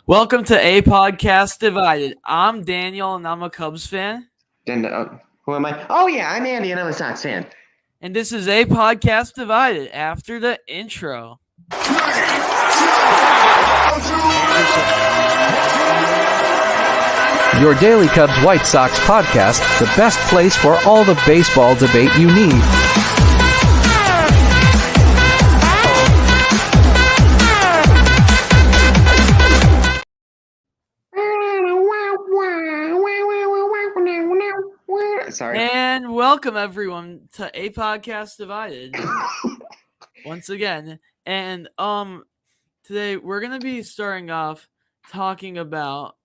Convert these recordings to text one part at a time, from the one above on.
Welcome to A Podcast Divided. I'm Daniel and I'm a Cubs fan. Then who am I? Oh yeah, I'm Andy and I'm a Sox fan. And this is A Podcast Divided after the intro. Your Daily Cubs White Sox podcast, the best place for all the baseball debate you need. Sorry. And welcome everyone to A Podcast Divided once again. And today we're gonna be starting off talking about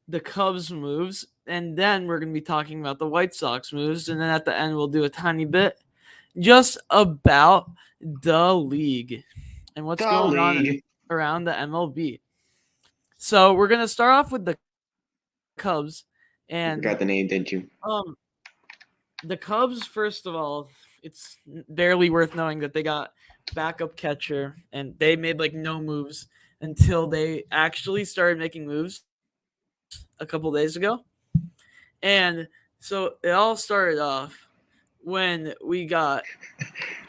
the Cubs moves, and then we're gonna be talking about the White Sox moves, and then at the end we'll do a tiny bit just about the league and what's going on around the MLB. So we're gonna start off with the Cubs, and You got the name, didn't you? The Cubs, first of all, it's barely worth knowing that they got backup catcher, and they made like no moves until they actually started making moves a couple days ago. And so it all started off when we got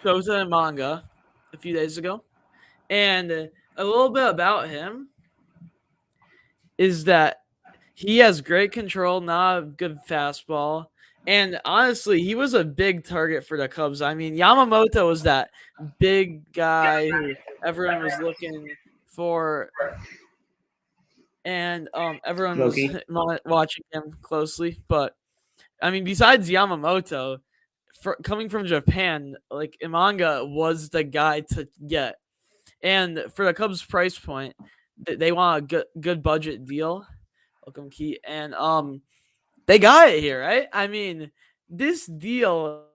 Shota and Manga a few days ago. And a little bit about him is that he has great control, not a good fastball. And honestly, he was a big target for the Cubs. I mean, Yamamoto was that big guy who everyone was looking for, and everyone was watching him closely. But I mean, besides Yamamoto, coming from Japan, like Imanga was the guy to get. And for the Cubs' price point, they want a good budget deal. Welcome, Key, and they got it here, right? I mean, this deal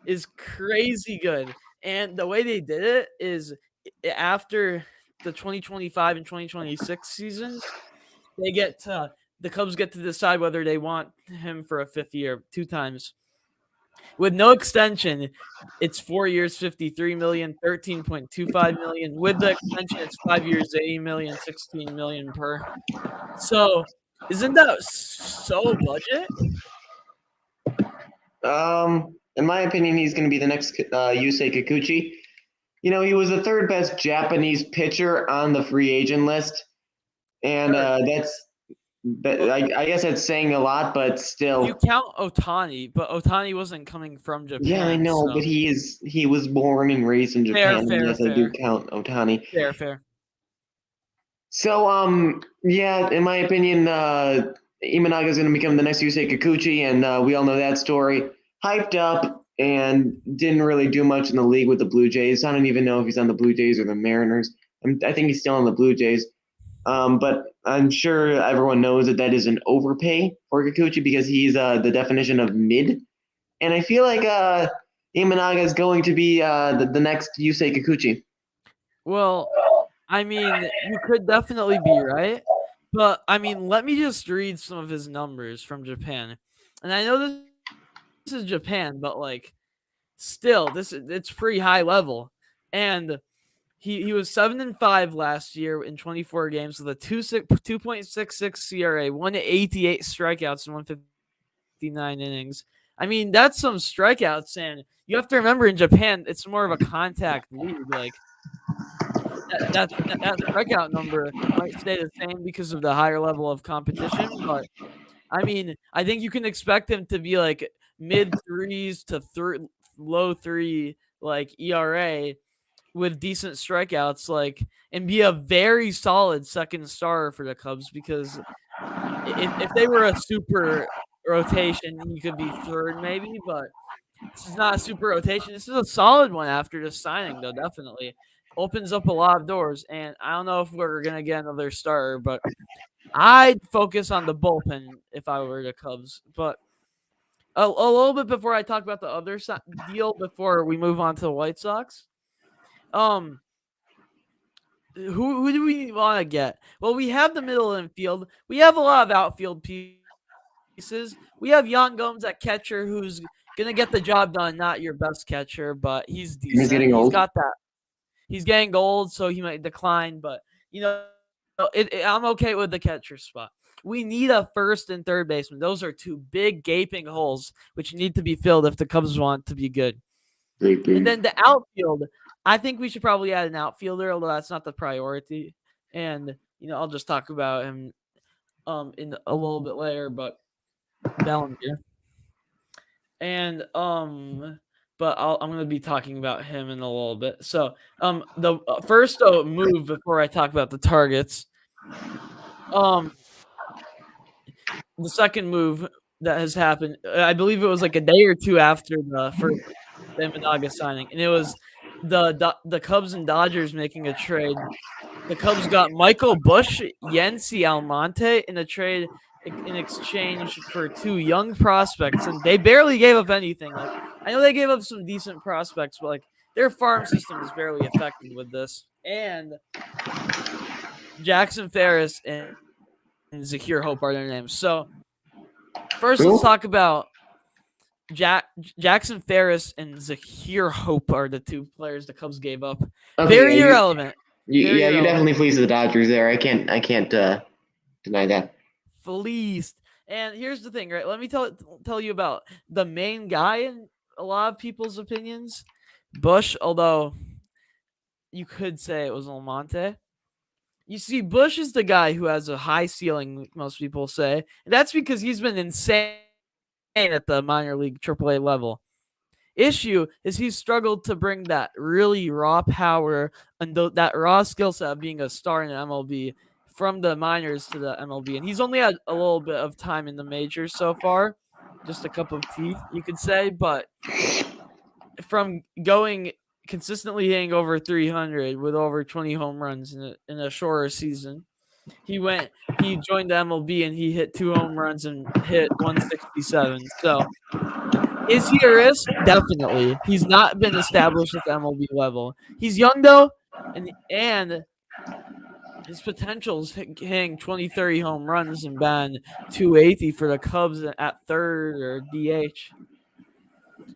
is crazy good. And the way they did it is after the 2025 and 2026 seasons, the Cubs get to decide whether they want him for a fifth year 2 times. With no extension, it's 4 years, 53 million, 13.25 million. With the extension, it's 5 years, 80 million, 16 million per. So, isn't that so budget? In my opinion, he's going to be the next Yusei Kikuchi. You know, he was the third best Japanese pitcher on the free agent list, and I guess that's saying a lot, but still. You count Ohtani, but Ohtani wasn't coming from Japan. Yeah, I know, so. but he was born and raised in Japan. Fair. Yes, I do count Ohtani. Fair. So, yeah, in my opinion, Imanaga is going to become the next Yusei Kikuchi, and we all know that story. Hyped up and didn't really do much in the league with the Blue Jays. I don't even know if he's on the Blue Jays or the Mariners. I think he's still on the Blue Jays. But I'm sure everyone knows that is an overpay for Kikuchi because he's the definition of mid. And I feel like Imanaga is going to be the next Yusei Kikuchi. Well, I mean, you could definitely be right. But, I mean, let me just read some of his numbers from Japan. And I know this is Japan, but, like, still, it's pretty high level. And he was 7-5 last year in 24 games with a 2.66 CRA, 188 strikeouts and 159 innings. I mean, that's some strikeouts, and you have to remember in Japan, it's more of a contact league. Like, that strikeout number might stay the same because of the higher level of competition, but I mean, I think you can expect him to be like mid threes to low 3 like ERA with decent strikeouts, like, and be a very solid second star for the Cubs, because if they were a super rotation, he could be third maybe, but this is not a super rotation. This is a solid one after this signing, though. Definitely opens up a lot of doors, and I don't know if we're gonna get another starter, but I'd focus on the bullpen if I were the Cubs. But a little bit before I talk about the other deal, before we move on to the White Sox, who do we want to get? Well, we have the middle infield. We have a lot of outfield pieces. We have Yan Gomes at catcher, who's gonna get the job done. Not your best catcher, but he's decent. He's getting old. He's got that. He's getting old, so he might decline. But you know, I'm okay with the catcher spot. We need a first and third baseman. Those are two big gaping holes which need to be filled if the Cubs want to be good. And then the outfield, I think we should probably add an outfielder, although that's not the priority. And I'll just talk about him in a little bit later, but Bellinger. And but I'm gonna be talking about him in a little bit. So the first move before I talk about the targets, um the second move that has happened, I believe it was like a day or two after the first Imanaga signing, and it was the Cubs and Dodgers making a trade. The Cubs got Michael Busch, Yency Almonte in a trade in exchange for two young prospects, and they barely gave up anything. Like, I know they gave up some decent prospects, but like their farm system is barely affected with this. And Jackson Ferris and Zahir Hope are their names. So first, let's talk about Jackson Ferris and Zahir Hope are the two players the Cubs gave up. Okay, Very irrelevant. You definitely fleeced the Dodgers there. I can't deny that. Fleeced. And here's the thing, right? Let me tell you about the main guy in a lot of people's opinions, Busch. Although you could say it was Almonte. You see, Busch is the guy who has a high ceiling, most people say. And that's because he's been insane at the minor league AAA level. Issue is he's struggled to bring that really raw power and that raw skill set of being a star in the MLB from the minors to the MLB. And he's only had a little bit of time in the majors so far, just a cup of tea, you could say. But from going consistently hitting over 300 with over 20 home runs in a shorter season, he joined the MLB and he hit 2 home runs and hit 167. So is he a risk? Definitely. He's not been established at the MLB level. He's young though, and his potential is hitting 20, 30 home runs and batting 280 for the Cubs at third or DH.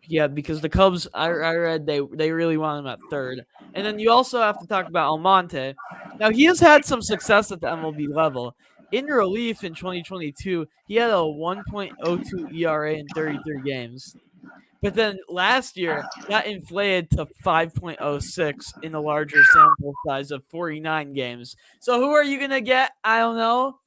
Yeah, because the Cubs, I read they really want him at third. And then you also have to talk about Almonte. Now, he has had some success at the MLB level. In relief in 2022, he had a 1.02 ERA in 33 games. But then last year, that inflated to 5.06 in a larger sample size of 49 games. So who are you going to get? I don't know.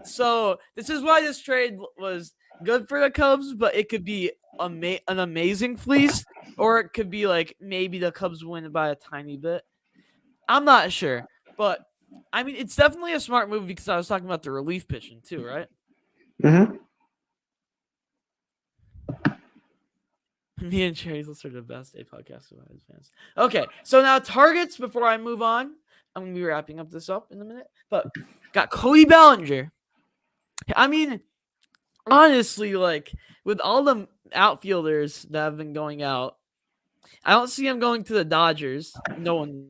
So this is why this trade was good for the Cubs, but it could be an amazing fleece, or it could be like maybe the Cubs win by a tiny bit. I'm not sure. But, I mean, it's definitely a smart move because I was talking about the relief pitching too, right? Mm-hmm. Me and Cherry's are the best day podcast about his fans. Okay, so now targets before I move on. I'm going to be wrapping up this up in a minute. But got Cody Bellinger. I mean, honestly, like, with all the outfielders that have been going out, I don't see him going to the Dodgers. No one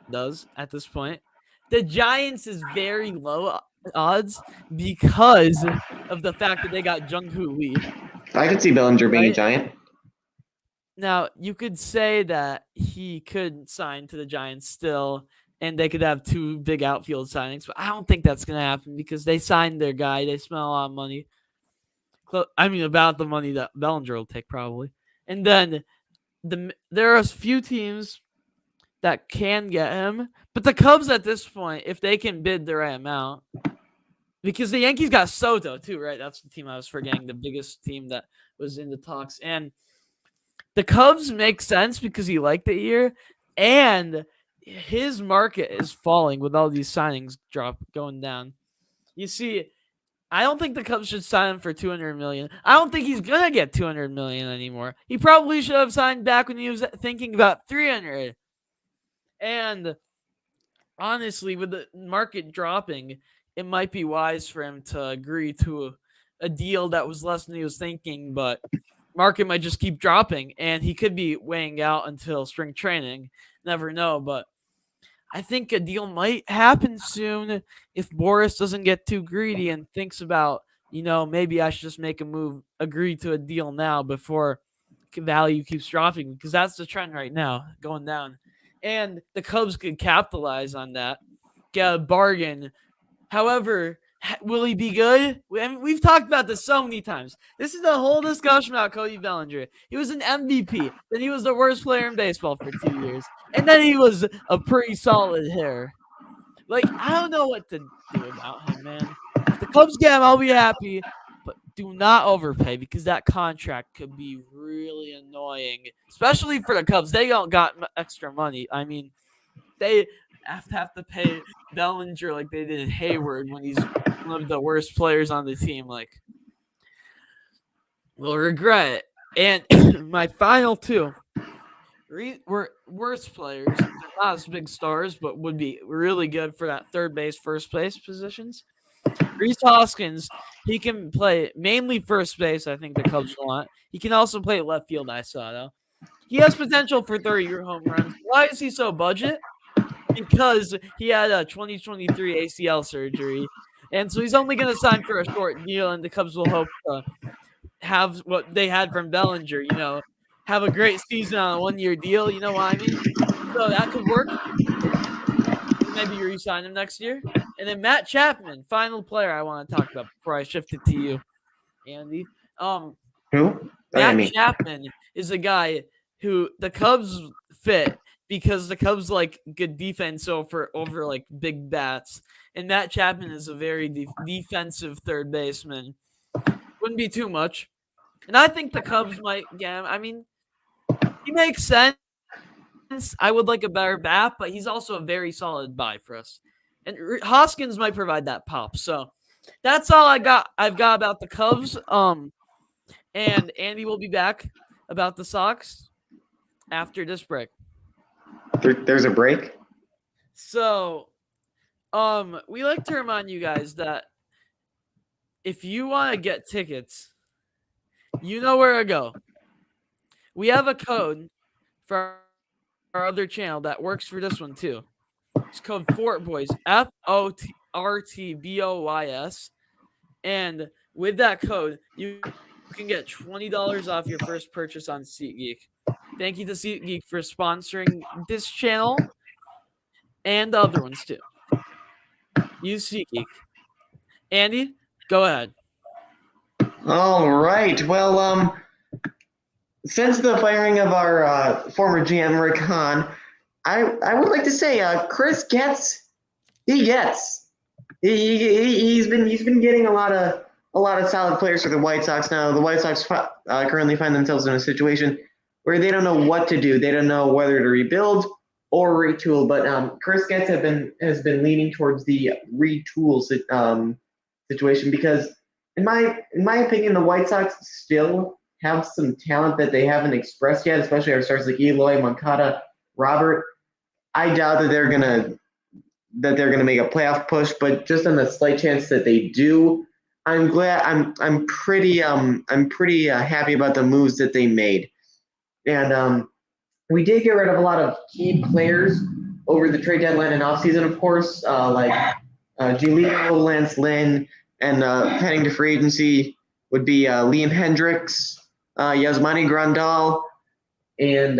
does at this point. The Giants is very low odds because of the fact that they got Jung-Hoo Lee. I could see Bellinger being a Giant. Now, you could say that he could sign to the Giants still, and they could have 2 big outfield signings, but I don't think that's going to happen because they signed their guy. They spent a lot of money. I mean, about the money that Bellinger will take probably. And then there are a few teams that can get him, but the Cubs at this point, if they can bid the right amount, because the Yankees got Soto too, right? That's the team I was forgetting, the biggest team that was in the talks. And the Cubs make sense because he liked it here, and his market is falling with all these signings going down. You see, I don't think the Cubs should sign him for $200 million. I don't think he's gonna get $200 million anymore. He probably should have signed back when he was thinking about $300. And honestly, with the market dropping, it might be wise for him to agree to a deal that was less than he was thinking, but market might just keep dropping, and he could be weighing out until spring training. Never know, but I think a deal might happen soon if Boris doesn't get too greedy and thinks about, maybe I should just make a move, agree to a deal now before value keeps dropping, because that's the trend right now, going down. And the Cubs could capitalize on that get a bargain. However, will he be good? I mean, we've talked about this so many times. This is the whole discussion about Cody Bellinger. He was an MVP. Then he was the worst player in baseball for 2 years. And then he was a pretty solid hitter. Like, I don't know what to do about him, man. If the Cubs get him, I'll be happy. But do not overpay because that contract could be really annoying, especially for the Cubs. They don't got extra money. I mean, they have to pay Bellinger like they did Hayward when he's one of the worst players on the team. Like, we'll regret it. And my final two were worst players. They're not as big stars, but would be really good for that third base, first base positions. Rhys Hoskins, he can play mainly first base. I think the Cubs want. He can also play left field. I saw though. He has potential for 30-year home runs. Why is he so budget? Because he had a 2023 ACL surgery, and so he's only going to sign for a short deal. And the Cubs will hope to have what they had from Bellinger. Have a great season on a 1-year deal. You know what I mean? So that could work. Maybe you re-sign him next year. And then Matt Chapman, final player I want to talk about before I shift it to you, Andy. Who? Matt Chapman is a guy who the Cubs fit because the Cubs like good defense over like big bats, and Matt Chapman is a very defensive third baseman. Wouldn't be too much, and I think the Cubs might get him. I mean, he makes sense. I would like a better bat, but he's also a very solid buy for us. And Hoskins might provide that pop. So that's all I've got about the Cubs. And Andy will be back about the Sox after this break. There's a break? So, we like to remind you guys that if you want to get tickets, you know where to go. We have a code for our other channel that works for this one too. It's code FORTBOYS, FORTBOYS. And with that code, you can get $20 off your first purchase on SeatGeek. Thank you to SeatGeek for sponsoring this channel and the other ones too. Use SeatGeek. Andy, go ahead. All right. Well, since the firing of our former GM Rick Hahn, I would like to say Chris gets. He's been getting a lot of solid players for the White Sox now. The White Sox currently find themselves in a situation where they don't know what to do. They don't know whether to rebuild or retool. But Chris Getz has been leaning towards the retool situation because, in my opinion, the White Sox still have some talent that they haven't expressed yet, especially our stars like Eloy, Moncada, Robert. I doubt that they're gonna make a playoff push, but just on the slight chance that they do, I'm glad. I'm pretty happy about the moves that they made, and we did get rid of a lot of key players over the trade deadline and offseason, of course, like Giolito, Lance Lynn, and heading to free agency would be Liam Hendricks, Yasmani Grandal, and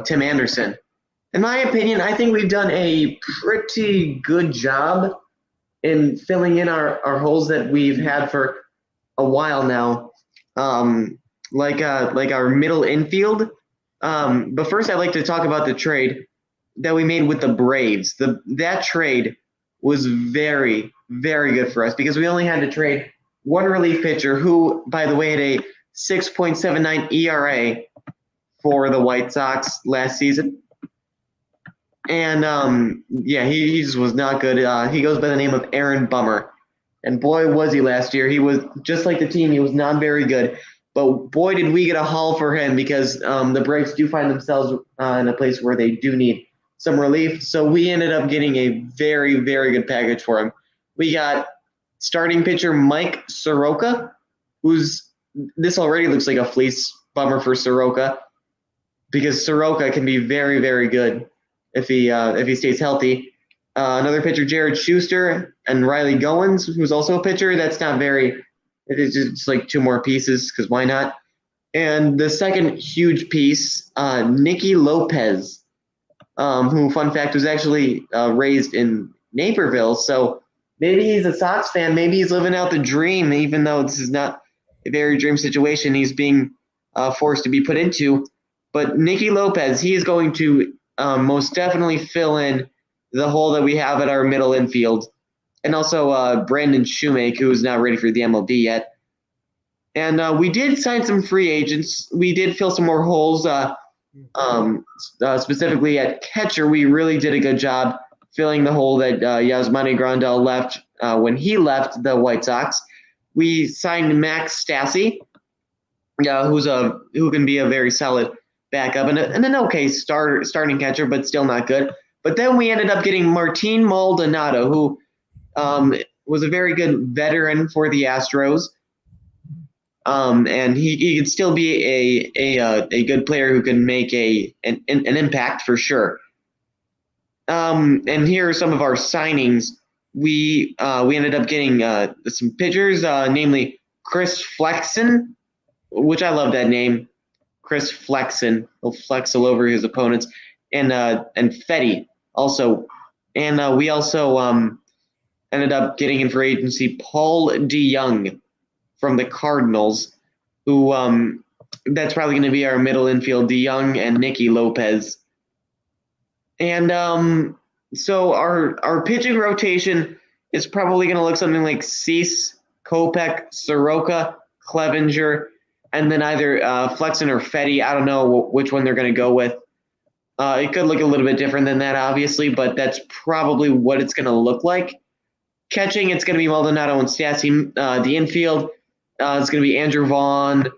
Tim Anderson. In my opinion, I think we've done a pretty good job in filling in our holes that we've had for a while now, like our middle infield. But first, I'd like to talk about the trade that we made with the Braves. That trade was very, very good for us because we only had to trade one relief pitcher who, by the way, had a 6.79 ERA for the White Sox last season. And, he just was not good. He goes by the name of Aaron Bummer. And boy, was he last year. He was just like the team. He was not very good. But boy, did we get a haul for him because the Braves do find themselves in a place where they do need some relief. So we ended up getting a very, very good package for him. We got starting pitcher Mike Soroka, this already looks like a fleece bummer for Soroka because Soroka can be very, very good if he stays healthy. Another pitcher, Jared Schuster, and Riley Goins, who's also a pitcher. That's not very – it is just like two more pieces because why not? And the second huge piece, Nicky Lopez. who, fun fact, was actually raised in Naperville. So maybe he's a Sox fan. Maybe he's living out the dream, even though this is not a very dream situation he's being forced to be put into. But Nicky Lopez, he is going to most definitely fill in the hole that we have at our middle infield. And also Brandon Shoemake, who is not ready for the MLB yet. And we did sign some free agents. We did fill some more holes. Specifically at catcher, we really did a good job filling the hole that Yasmani Grandal left when he left the White Sox. We signed Max Stassi, who can be a very solid backup and an okay starting catcher, but still not good. But then we ended up getting Martin Maldonado, who was a very good veteran for the Astros. And he could still be a good player who can make an impact for sure. And here are some of our signings. We ended up getting some pitchers, namely Chris Flexen, which I love that name, Chris Flexen. He'll flex all over his opponents, and Fetty also, and we also ended up getting in for agency Paul DeYoung from the Cardinals, who that's probably going to be our middle infield, DeYoung and Nicky Lopez. And so our pitching rotation is probably going to look something like Cease, Kopech, Soroka, Clevenger, and then either Flexen or Fetty. I don't know which one they're going to go with. It could look a little bit different than that, obviously, but that's probably what it's going to look like. Catching, it's going to be Maldonado and Stassi. The infield, it's going to be Andrew Vaughn,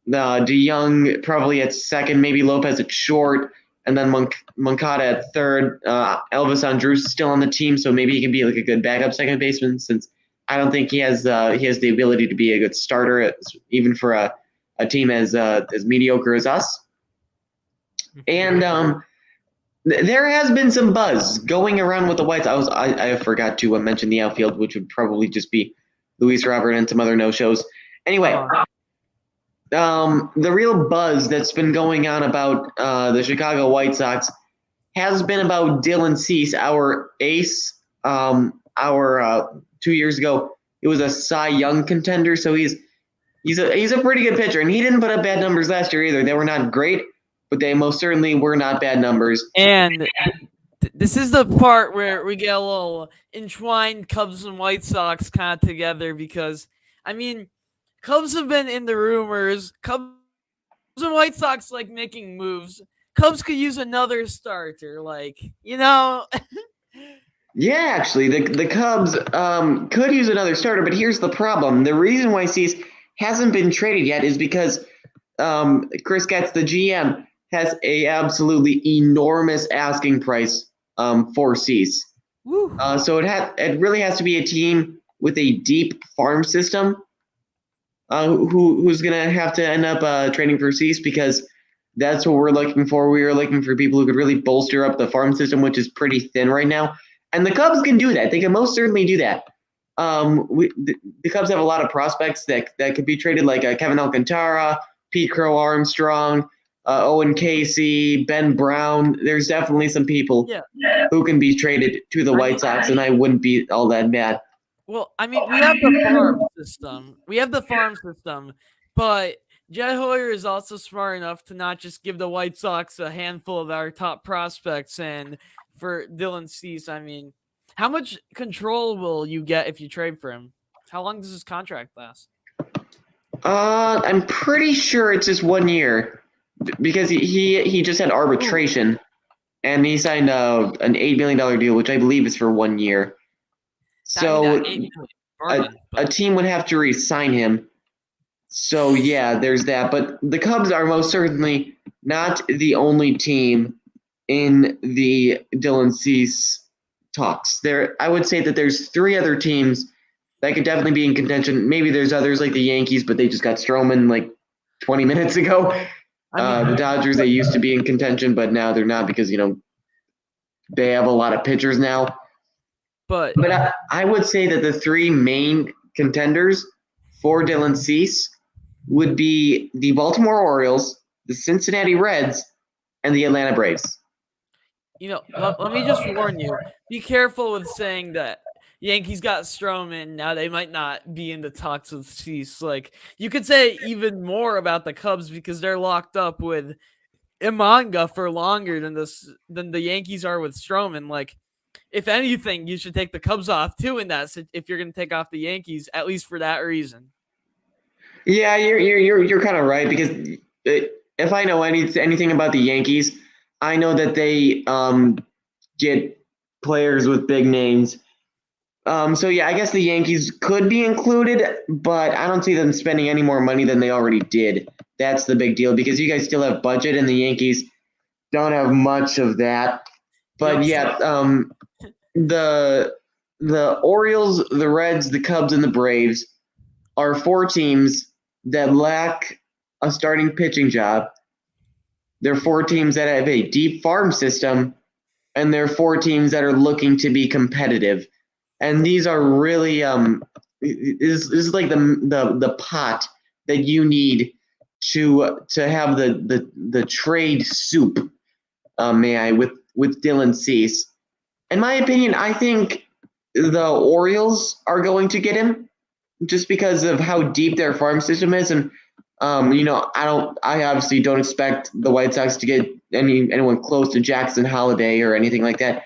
DeYoung probably at second, maybe Lopez at short, and then Moncada at third. Elvis Andrus is still on the team, so maybe he can be like a good backup second baseman, since I don't think he has the ability to be a good starter, even for a team as mediocre as us. And there has been some buzz going around with the Whites. I forgot to mention the outfield, which would probably just be Luis Robert and some other no-shows. Anyway, the real buzz that's been going on about the Chicago White Sox has been about Dylan Cease, our ace. 2 years ago, it was a Cy Young contender, so he's a pretty good pitcher, and he didn't put up bad numbers last year either. They were not great, but they most certainly were not bad numbers. And this is the part where we get a little entwined Cubs and White Sox kind of together, because, I mean, Cubs have been in the rumors. Cubs and White Sox like making moves. Cubs could use another starter, Yeah, actually, the Cubs could use another starter, but here's the problem. The reason why Cease hasn't been traded yet is because Chris Getz, the GM, has a absolutely enormous asking price for Cease. So it really has to be a team with a deep farm system who's going to have to end up trading for Cease, because that's what we're looking for. We are looking for people who could really bolster up the farm system, which is pretty thin right now. And the Cubs can do that. They can most certainly do that. The Cubs have a lot of prospects that could be traded, like Kevin Alcantara, Pete Crow Armstrong, Owen Casey, Ben Brown. There's definitely some people who can be traded to the White Sox, and I wouldn't be all that mad. Well, I mean, we have the farm system. But Jed Hoyer is also smart enough to not just give the White Sox a handful of our top prospects. And for Dylan Cease, I mean, how much control will you get if you trade for him? How long does his contract last? I'm pretty sure it's just 1 year, because he just had arbitration, and he signed an $8 million deal, which I believe is for 1 year. So a team would have to re-sign him. So yeah, there's that. But the Cubs are most certainly not the only team in the Dylan Cease talks. I would say that there's 3 other teams that could definitely be in contention. Maybe there's others like the Yankees, but they just got Stroman like 20 minutes ago. The Dodgers, they used to be in contention, but now they're not, because they have a lot of pitchers now. But I would say that the 3 main contenders for Dylan Cease would be the Baltimore Orioles, the Cincinnati Reds, and the Atlanta Braves. let me just warn you. Be careful with saying that Yankees got Stroman. Now they might not be in the talks with Cease. Like you could say even more about the Cubs because they're locked up with Imanga for longer than the Yankees are with Stroman. Like if anything, you should take the Cubs off too in that if you're going to take off the Yankees, at least for that reason. Yeah, you're kind of right because if I know anything about the Yankees, I know that they get players with big names. So yeah, I guess the Yankees could be included, but I don't see them spending any more money than they already did. That's the big deal because you guys still have budget and the Yankees don't have much of that. But yeah, the Orioles, the Reds, the Cubs, and the Braves are four teams that lack a starting pitching job. They're four teams that have a deep farm system, and they're four teams that are looking to be competitive. And these are really this is like the pot that you need to have the trade soup. With Dylan Cease. In my opinion, I think the Orioles are going to get him just because of how deep their farm system is, and I obviously don't expect the White Sox to get anyone close to Jackson Holiday or anything like that.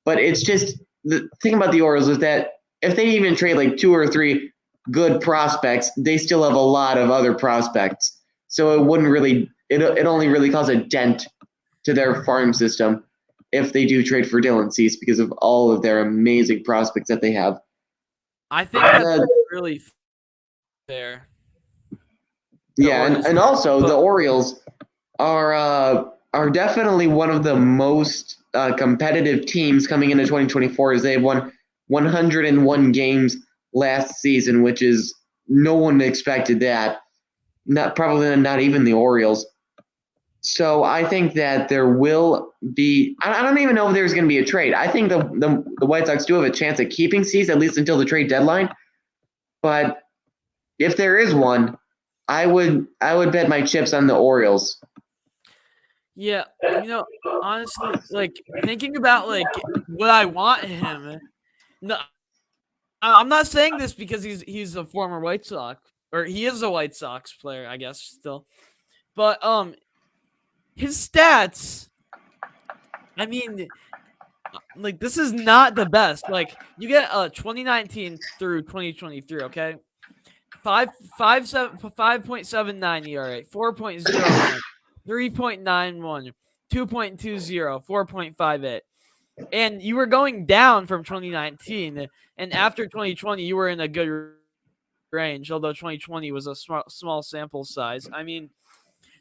But it's just the thing about the Orioles is that if they even trade like two or three good prospects, they still have a lot of other prospects. So it wouldn't really it only really cause a dent to their farm system if they do trade for Dylan Cease because of all of their amazing prospects that they have. I think that's really fair. Yeah, and also the Orioles are definitely one of the most competitive teams coming into 2024 as they won 101 games last season, which is no one expected that. Not even the Orioles. So I think that there will be. I don't even know if there's going to be a trade. I think the White Sox do have a chance at keeping Cease at least until the trade deadline. But if there is one, I would bet my chips on the Orioles. Yeah, honestly, like thinking about like what I want him. No, I'm not saying this because he's a former White Sox or he is a White Sox player, I guess still. But his stats, I mean, like this is not the best. Like you get 2019 through 2023, okay? 5.79 ERA, 4.01, 3.91, 2.20, 4.58. And you were going down from 2019, and after 2020, you were in a good range, although 2020 was a small sample size. I mean,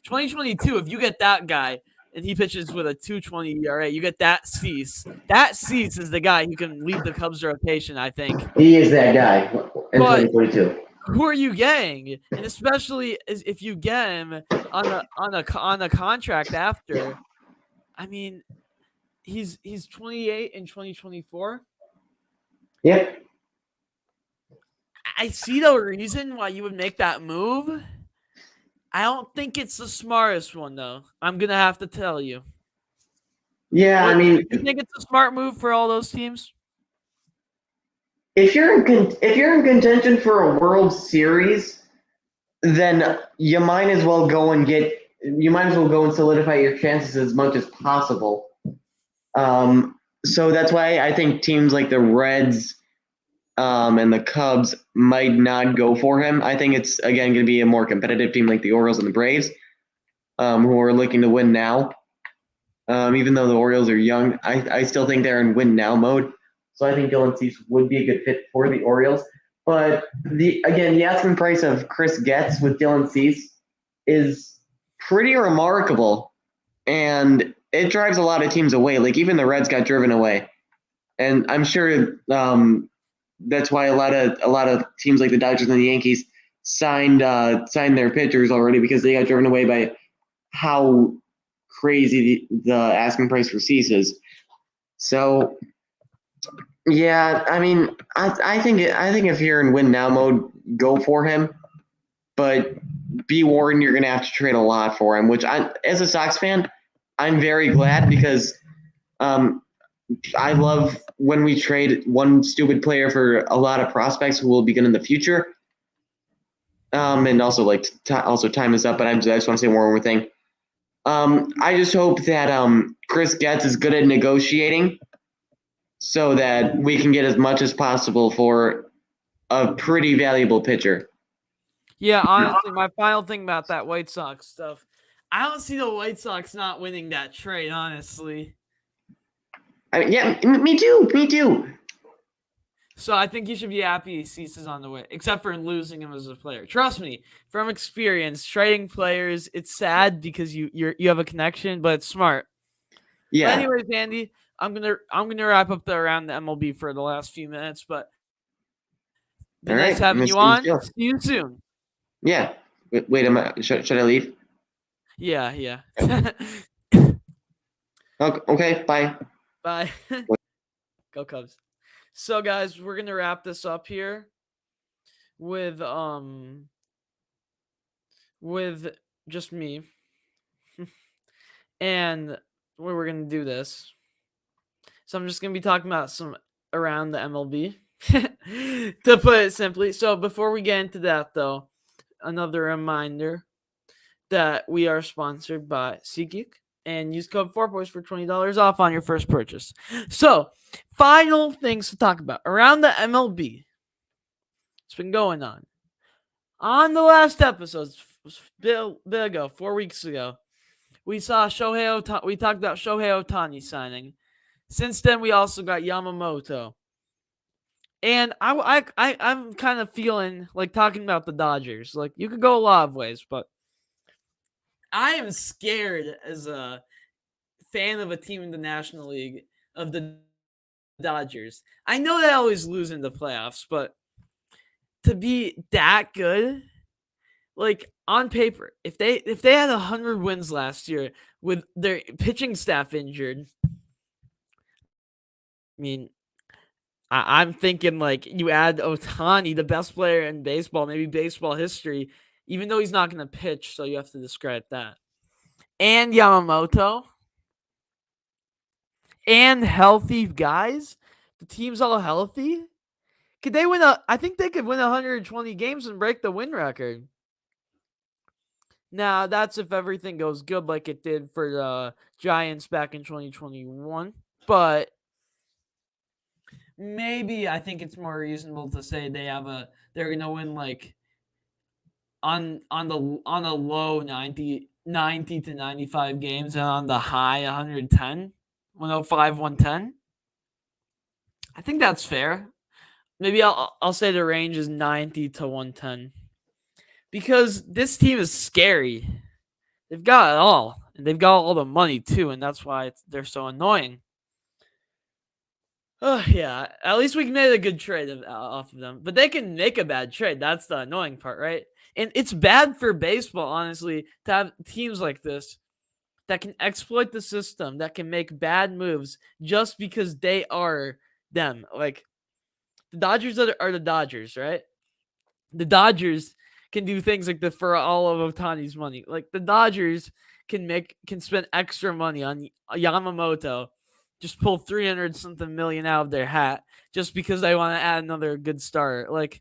2022, if you get that guy and he pitches with a 2.20 ERA, you get that Cease. That Cease is the guy who can lead the Cubs rotation, I think. He is that guy in 2022. Who are you getting? And especially if you get him on a contract after, I mean, he's 28 in 2024. Yep. I see no reason why you would make that move. I don't think it's the smartest one, though. I'm gonna have to tell you. Yeah, I mean, you think it's a smart move for all those teams? If you're in contention for a World Series, then you might as well go and solidify your chances as much as possible. So that's why I think teams like the Reds and the Cubs might not go for him. I think it's, again, going to be a more competitive team like the Orioles and the Braves, who are looking to win now. Even though the Orioles are young, I still think they're in win now mode. So I think Dylan Cease would be a good fit for the Orioles. But the asking price of Chris Getz with Dylan Cease is pretty remarkable, and it drives a lot of teams away. Like even the Reds got driven away, and I'm sure that's why a lot of teams like the Dodgers and the Yankees signed their pitchers already because they got driven away by how crazy the asking price for Cease is. So. Yeah, I mean, I think if you're in win now mode, go for him, but be warned you're gonna have to trade a lot for him. Which as a Sox fan, I'm very glad because I love when we trade one stupid player for a lot of prospects who will be good in the future. And also also time is up, but I just want to say one more thing. I just hope that Chris Getz is good at negotiating, so that we can get as much as possible for a pretty valuable pitcher. Yeah, honestly, my final thing about that White Sox stuff, I don't see the White Sox not winning that trade, honestly. I mean, yeah, me too. Me too. So I think you should be happy Cease is on the way, except for losing him as a player. Trust me, from experience, trading players, it's sad because you have a connection, but it's smart. Yeah. But anyways, Andy, I'm gonna wrap up around the MLB for the last few minutes, but been All nice right. having you on. See you soon. Yeah. Wait, should I leave? Yeah. Okay. Bye. Bye. Go Cubs. So guys, we're gonna wrap this up here with just me. And we're gonna do this. So I'm just gonna be talking about some around the MLB. To put it simply. So before we get into that though, another reminder that we are sponsored by SeatGeek and use code 4boys for $20 off on your first purchase. So, final things to talk about around the MLB. It's been going on. On the last episode, bit ago, 4 weeks ago, we saw Shohei Ohtani. We talked about Shohei Ohtani signing. Since then, we also got Yamamoto. And I'm kind of feeling like talking about the Dodgers. Like, you could go a lot of ways, but I am scared as a fan of a team in the National League of the Dodgers. I know they always lose in the playoffs, but to be that good, like on paper, if they had 100 wins last year with their pitching staff injured, I mean, I'm thinking like you add Ohtani, the best player in baseball, maybe baseball history, even though he's not going to pitch, so you have to discredit that. And Yamamoto and healthy guys, the team's all healthy. Could they win I think they could win 120 games and break the win record. Now, that's if everything goes good like it did for the Giants back in 2021. But maybe I think it's more reasonable to say they're gonna win like on a low 90 to 95 games and on the high 110, 105, 110. I think that's fair. Maybe I'll say the range is 90 to 110. Because this team is scary. They've got it all. And they've got all the money too, and that's why they're so annoying. Oh, yeah. At least we made a good trade off of them. But they can make a bad trade. That's the annoying part, right? And it's bad for baseball, honestly, to have teams like this that can exploit the system, that can make bad moves just because they are them. Like, the Dodgers are the Dodgers, right? The Dodgers can do things like this for all of Ohtani's money. Like, the Dodgers can spend extra money on Yamamoto, just pull 300 something million out of their hat just because they want to add another good starter. Like,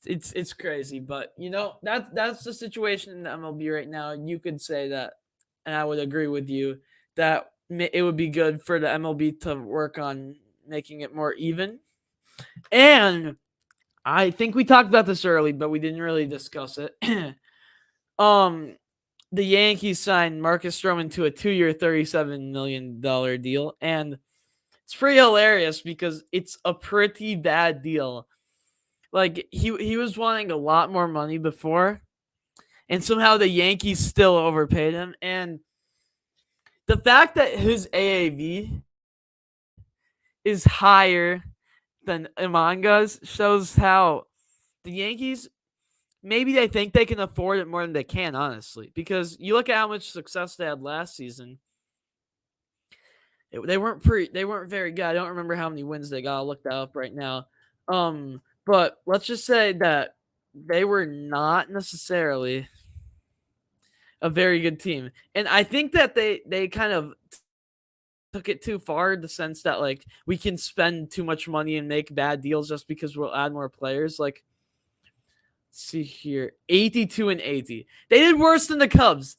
it's crazy, but that's the situation in the MLB right now. You could say that, and I would agree with you that it would be good for the MLB to work on making it more even. And I think we talked about this early, but we didn't really discuss it. The Yankees signed Marcus Stroman to a 2-year, $37 million deal, and it's pretty hilarious because it's a pretty bad deal. Like, he was wanting a lot more money before, and somehow the Yankees still overpaid him. And the fact that his AAV is higher than Imanga's shows how the Yankees, maybe they think they can afford it more than they can, honestly. Because you look at how much success they had last season. They weren't very good. I don't remember how many wins they got. I'll look that up right now. But let's just say that they were not necessarily a very good team. And I think that they kind of took it too far in the sense that like we can spend too much money and make bad deals just because we'll add more players. Like, let's see here, 82 and 80. They did worse than the Cubs.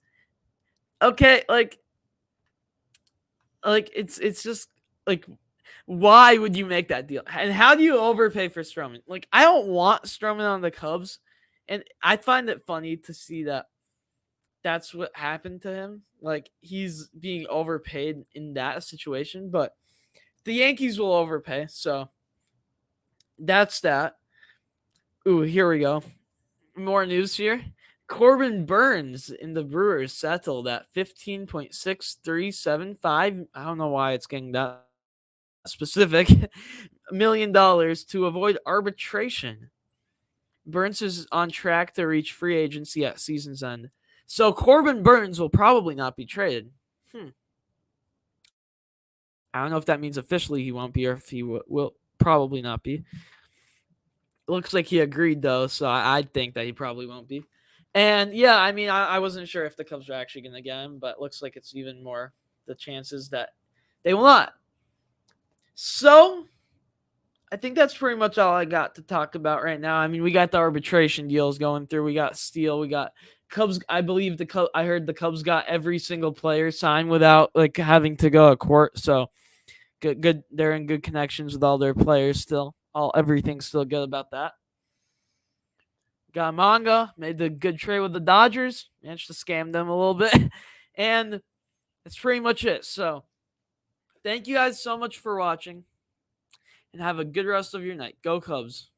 Okay, like it's just like, why would you make that deal? And how do you overpay for Stroman? Like, I don't want Stroman on the Cubs, and I find it funny to see that that's what happened to him. Like, he's being overpaid in that situation, but the Yankees will overpay, so that's that. Ooh, here we go. More news here. Corbin Burns in the Brewers settled at $15.6375. I don't know why it's getting that specific. $1 million to avoid arbitration. Burns is on track to reach free agency at season's end. So Corbin Burns will probably not be traded. I don't know if that means officially he won't be or if he will probably not be. Looks like he agreed, though, so I think that he probably won't be. And, yeah, I mean, I wasn't sure if the Cubs are actually going to get him, but it looks like it's even more the chances that they will not. So, I think that's pretty much all I got to talk about right now. I mean, we got the arbitration deals going through. We got Steele. We got Cubs. I believe I heard the Cubs got every single player signed without, like, having to go to court. So, good. They're in good connections with all their players still. Everything's still good about that. Got Manga, made the good trade with the Dodgers, managed to scam them a little bit, and that's pretty much it. So, thank you guys so much for watching, and have a good rest of your night. Go Cubs.